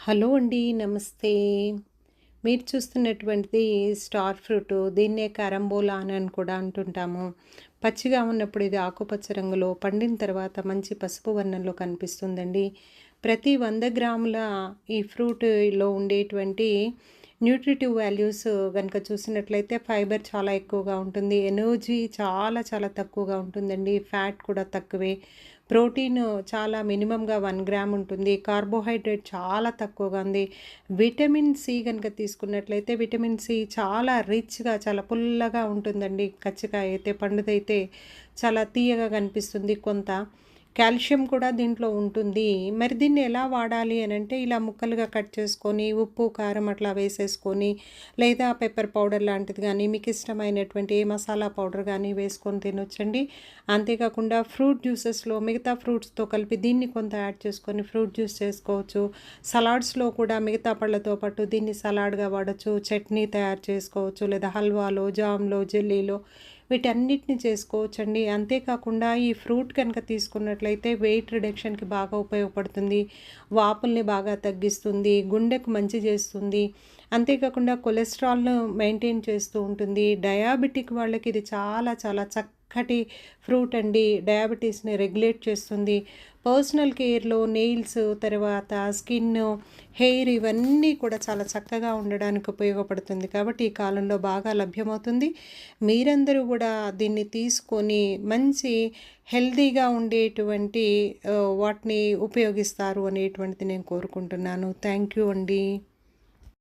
Hello అండి. నమస్తే. మీరు చూస్తున్నటువంటిది స్టార్ ఫ్రూటు. దీన్నే కరంబోలా అని కూడా అంటుంటాము. పచ్చిగా ఉన్నప్పుడు ఇది ఆకుపచ్చ రంగులో, పండిన తర్వాత మంచి పసుపు వర్ణంలో కనిపిస్తుందండి. ప్రతి 100 గ్రాముల ఈ ఫ్రూటులో ఉండేటువంటి న్యూట్రిటివ్ వాల్యూస్ గనుక చూసినట్లయితే ఫైబర్ చాలా ఎక్కువగా ఉంటుంది. ఎనర్జీ చాలా చాలా తక్కువగా ఉంటుందండి. ఫ్యాట్ కూడా తక్కువే. ప్రోటీన్ చాలా మినిమమ్‌గా 1 గ్రామ్ ఉంటుంది. కార్బోహైడ్రేట్ చాలా తక్కువగా ఉంది. విటమిన్ సి గనుక తీసుకున్నట్లయితే విటమిన్ సి చాలా రిచ్‌గా, చాలా పుల్లగా ఉంటుందండి. కచ్చకాయ అయితే, పండుదైతే చాలా తీయగా కనిపిస్తుంది కొంత. కాల్షియం కూడా దీంట్లో ఉంటుంది. మరి దీన్ని ఎలా వాడాలి అనంటే, ఇలా ముక్కలుగా కట్ చేసుకొని, ఉప్పు, కారం అట్లా వేసేసుకొని, లేదా పెప్పర్ పౌడర్ లాంటిది గానీ, మీకు ఇష్టమైనటువంటి ఏ మసాలా పౌడర్ గానీ వేసుకొని తినొచ్చండి. అంతేకాకుండా ఫ్రూట్ జ్యూసెస్‌లో మిగతా ఫ్రూట్స్‌తో కలిపి దీన్ని కొంత యాడ్ చేసుకొని ఫ్రూట్ జ్యూస్ చేసుకోవచ్చు. సలాడ్స్‌లో కూడా మిగతా పళ్ళతో పాటు దీన్ని సలాడ్‌గా వాడొచ్చు. చట్నీ తయారు చేసుకోవచ్చు. లేదా హల్వాలో, జామ్‌లో, జెల్లీలో వీటన్నిటిని చేసుకోవచ్చండి. అంతేకాకుండా ఈ ఫ్రూట్ కనుక తీసుకున్నట్లయితే వెయిట్ రిడక్షన్‌కి బాగా ఉపయోగపడుతుంది. వాపుల్ని బాగా తగ్గిస్తుంది. గుండెకు మంచి చేస్తుంది. అంతేకాకుండా కొలెస్ట్రాల్‌ను మెయింటైన్ చేస్తూ ఉంటుంది. డయాబెటిక్ వాళ్ళకి ఇది చాలా చాలా చక్కటి ఫ్రూట్ అండి. డయాబెటీస్‌ని రెగ్యులేట్ చేస్తుంది. పర్సనల్ కేర్‌లో నెయిల్స్, తర్వాత స్కిన్ను, హెయిర్ ఇవన్నీ కూడా చాలా చక్కగా ఉండడానికి ఉపయోగపడుతుంది. కాబట్టి ఈ కాలంలో బాగా లభ్యమవుతుంది. మీరందరూ కూడా దీన్ని తీసుకొని మంచి హెల్తీగా ఉండేటువంటి వాటిని ఉపయోగిస్తారు అనేటువంటిది నేను కోరుకుంటున్నాను. థ్యాంక్ యూ అండి.